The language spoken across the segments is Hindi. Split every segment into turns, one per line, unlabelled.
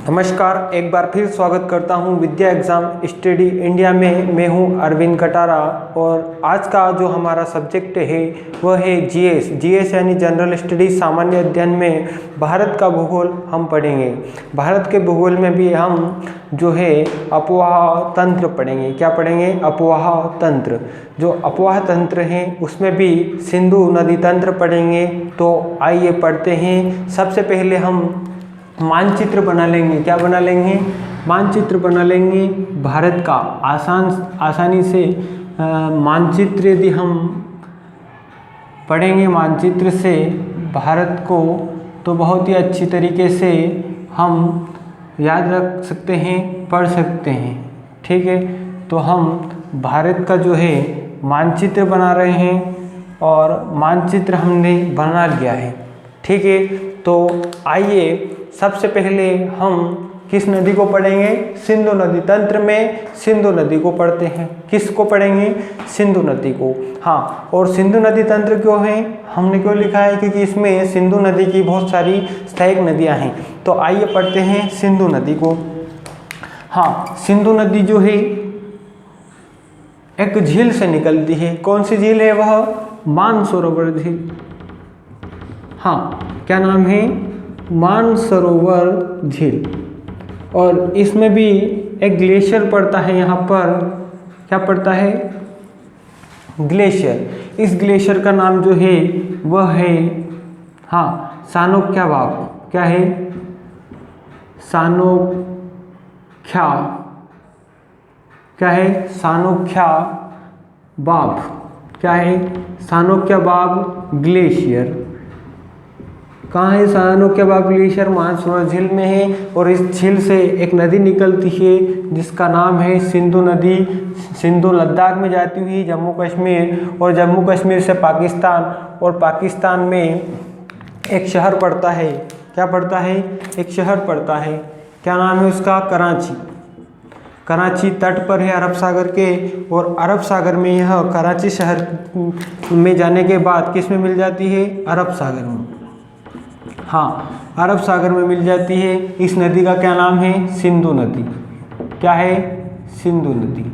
नमस्कार, एक बार फिर स्वागत करता हूं विद्या एग्ज़ाम स्टडी इंडिया में। मैं हूं अरविंद कटारा और आज का जो हमारा सब्जेक्ट है वह है जीएस यानी जनरल स्टडी सामान्य अध्ययन में भारत का भूगोल हम पढ़ेंगे। भारत के भूगोल में भी हम जो है अपवाह तंत्र पढ़ेंगे। क्या पढ़ेंगे? अपवाह तंत्र। जो अपवाह तंत्र हैं उसमें भी सिंधु नदी तंत्र पढ़ेंगे। तो आइए पढ़ते हैं। सबसे पहले हम मानचित्र बना लेंगे। क्या बना लेंगे? मानचित्र बना लेंगे भारत का। आसानी से मानचित्र यदि हम पढ़ेंगे मानचित्र से भारत को, तो बहुत ही अच्छी तरीके से हम याद रख सकते हैं, पढ़ सकते हैं। ठीक है, तो हम भारत का जो है मानचित्र बना रहे हैं और मानचित्र हमने बना लिया है। ठीक है, तो आइए सबसे पहले हम किस नदी को पढ़ेंगे? सिंधु नदी तंत्र में सिंधु नदी को पढ़ते हैं। किसको पढ़ेंगे? सिंधु नदी को। हाँ, और सिंधु नदी तंत्र क्यों है? हमने क्यों लिखा है? क्योंकि इसमें सिंधु नदी की बहुत सारी सहायक नदियाँ हैं। तो आइए पढ़ते हैं सिंधु नदी को। हाँ, सिंधु नदी जो है एक झील से निकलती है। कौन सी झील है वह? मानसरोवर झील। हाँ, क्या नाम है? मानसरोवर झील। और इसमें भी एक ग्लेशियर पड़ता है। यहाँ पर क्या पड़ता है? ग्लेशियर। इस ग्लेशियर का नाम जो है वह है सानोख्या बाब। क्या है? सानोख्या। क्या है? सानोख्या बाब। क्या है? सानोख्या बाब ग्लेशियर। कहाँ है सानोख्या बाब ग्लेशियर? मानसरोवर झील में है। और इस झील से एक नदी निकलती है जिसका नाम है सिंधु नदी। सिंधु लद्दाख में जाती हुई जम्मू कश्मीर, और जम्मू कश्मीर से पाकिस्तान, और पाकिस्तान में एक शहर पड़ता है। क्या पड़ता है? एक शहर पड़ता है। क्या नाम है उसका? कराची। कराची तट पर है अरब सागर के, और अरब सागर में यह कराची शहर में जाने के बाद किस में मिल जाती है? अरब सागर में। हाँ, अरब सागर में मिल जाती है। इस नदी का क्या नाम है? सिंधु नदी। क्या है? सिंधु नदी।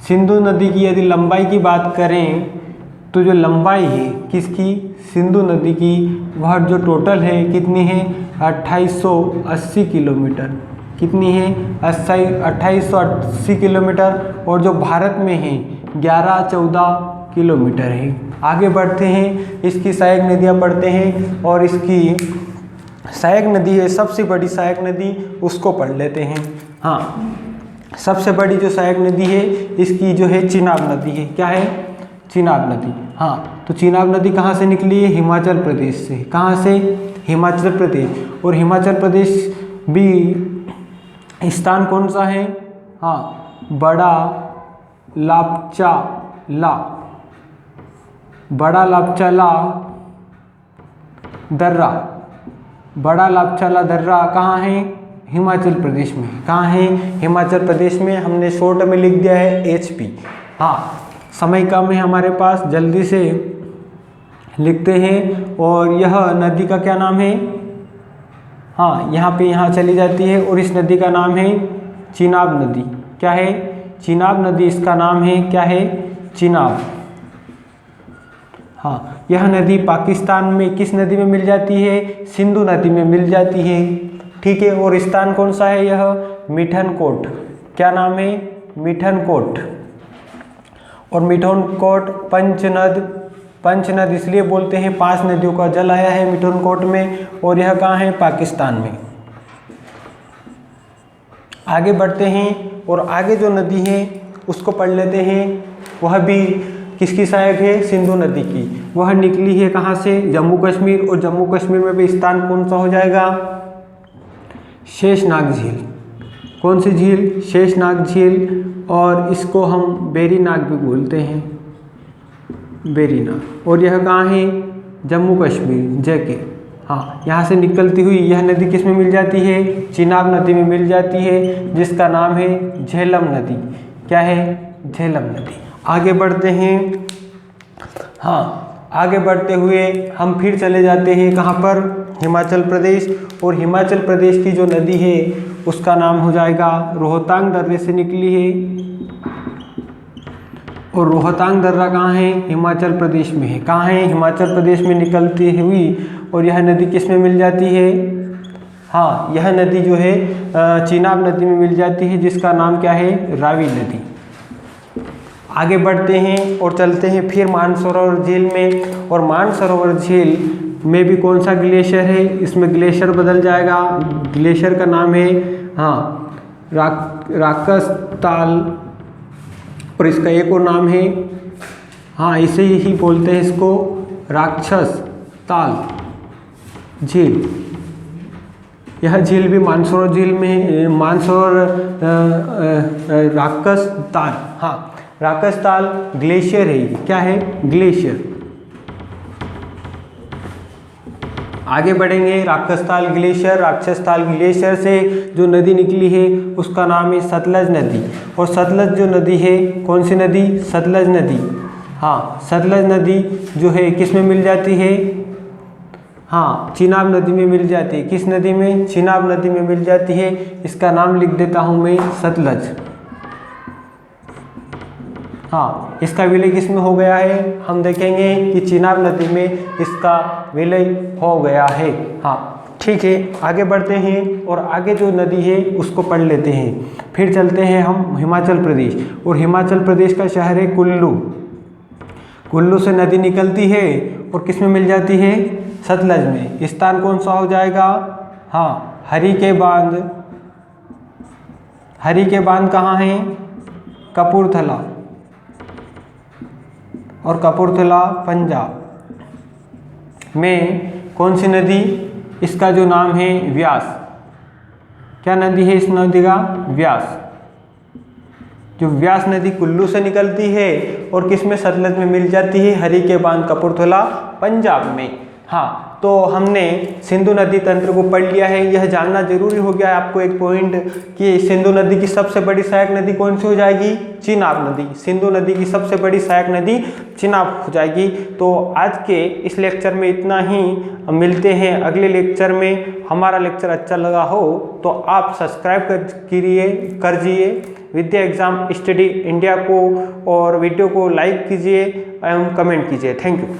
सिंधु नदी की यदि लंबाई की बात करें तो जो लंबाई है किसकी? सिंधु नदी की, वह जो टोटल है कितनी है? 2880 किलोमीटर। कितनी है? 2880 किलोमीटर। और जो भारत में है 1114 किलोमीटर है। आगे बढ़ते हैं, इसकी सहायक नदियाँ पढ़ते हैं, और इसकी सहायक नदी है सबसे बड़ी सहायक नदी, उसको पढ़ लेते हैं। हाँ, सबसे बड़ी जो सहायक नदी है इसकी जो है चिनाब नदी है। क्या है? चिनाब नदी। हाँ, तो चिनाब नदी कहाँ से निकली है? हिमाचल प्रदेश से। कहाँ से? हिमाचल प्रदेश। और हिमाचल प्रदेश भी स्थान कौन सा है? हाँ, बड़ा लापचाला। बड़ा लापचाला दर्रा। बड़ा लापचाला दर्रा कहाँ है? हिमाचल प्रदेश में। कहाँ है? हिमाचल प्रदेश में। हमने शॉर्ट में लिख दिया है HP। हाँ, समय कम है हमारे पास, जल्दी से लिखते हैं। और यह नदी का क्या नाम है? हाँ, यहाँ चली जाती है, और इस नदी का नाम है चिनाब नदी। क्या है? चिनाब नदी इसका नाम है। क्या है? चिनाब। हाँ, यह नदी पाकिस्तान में किस नदी में मिल जाती है? सिंधु नदी में मिल जाती है। ठीक है, और स्थान कौन सा है? यह मिठनकोट। क्या नाम है? मिठनकोट। और मिठनकोट पंचनद इसलिए बोलते हैं, 5 नदियों का जल आया है मिठनकोट में, और यह कहाँ है? पाकिस्तान में। आगे बढ़ते हैं, और आगे जो नदी है उसको पढ़ लेते हैं। वह भी किसकी सहायक है? सिंधु नदी की। वह निकली है कहाँ से? जम्मू कश्मीर। और जम्मू कश्मीर में भी स्थान कौन सा हो जाएगा? शेषनाग झील। कौन सी झील? शेषनाग झील। और इसको हम बेरीनाग भी बोलते हैं, बेरीनाग। और यह कहाँ है? जम्मू कश्मीर, JK। हाँ, यहाँ से निकलती हुई यह नदी किस में मिल जाती है? चिनाब नदी में मिल जाती है, जिसका नाम है झेलम नदी। क्या है? झेलम नदी। आगे बढ़ते हैं। हाँ, आगे बढ़ते हुए हम फिर चले जाते हैं कहाँ पर, हिमाचल प्रदेश। और हिमाचल प्रदेश की जो नदी है उसका नाम हो जाएगा रोहतांग दर्रे से निकली है। और रोहतांग दर्रा कहाँ है, हिमाचल प्रदेश में है। कहाँ है, हिमाचल प्रदेश में निकलती हुई। और यह नदी किस में मिल जाती है, हाँ यह नदी जो है चेनाब नदी में मिल जाती है, जिसका नाम क्या है, रावी नदी। आगे बढ़ते हैं और चलते हैं फिर मानसरोवर झील में। और मानसरोवर झील में भी कौन सा ग्लेशियर है, इसमें ग्लेशियर बदल जाएगा। ग्लेशियर का नाम है हाँ राकस ताल। और इसका एक और नाम है, हाँ इसे ही बोलते हैं इसको, राक्षस ताल झील। यह झील भी मानसरोवर झील में, मानसरोवर राकस ताल, हाँ राकस ताल ग्लेशियर है। क्या है, ग्लेशियर। आगे बढ़ेंगे, राक्षसताल ग्लेशियर। राक्षसताल ग्लेशियर से जो नदी निकली है उसका नाम है सतलज नदी। और सतलज जो नदी है, कौन सी नदी, सतलज नदी। हाँ सतलज नदी जो है किस में मिल जाती है, हाँ चेनाब नदी में मिल जाती है। किस नदी में, चेनाब नदी में मिल जाती है। इसका नाम लिख देता हूँ मैं, सतलज। हाँ इसका विलय किस में हो गया है, हम देखेंगे कि चेनाब नदी में इसका विलय हो गया है। हाँ ठीक है, आगे बढ़ते हैं और आगे जो नदी है उसको पढ़ लेते हैं। फिर चलते हैं हम हिमाचल प्रदेश। और हिमाचल प्रदेश का शहर है कुल्लू। कुल्लू से नदी निकलती है और किस में मिल जाती है, सतलज में। स्थान कौन सा हो जाएगा, हाँ हरी के बांध। हरी के बांध कहाँ है, कपूरथला। और कपूरथला पंजाब में कौन सी नदी, इसका जो नाम है व्यास। क्या नदी है इस नदी का, व्यास। जो व्यास नदी कुल्लू से निकलती है और किस में, सतलज में मिल जाती है, हरी के बांध कपूरथला पंजाब में। हाँ तो हमने सिंधु नदी तंत्र को पढ़ लिया है। यह जानना जरूरी हो गया है आपको एक पॉइंट कि सिंधु नदी की सबसे बड़ी सहायक नदी कौन सी हो जाएगी, चेनाब नदी। सिंधु नदी की सबसे बड़ी सहायक नदी चेनाब हो जाएगी। तो आज के इस लेक्चर में इतना ही, मिलते हैं अगले लेक्चर में। हमारा लेक्चर अच्छा लगा हो तो आप सब्सक्राइब कर दीजिए विद्या एग्जाम स्टडी इंडिया को, और वीडियो को लाइक कीजिए एवं कमेंट कीजिए। Thank you.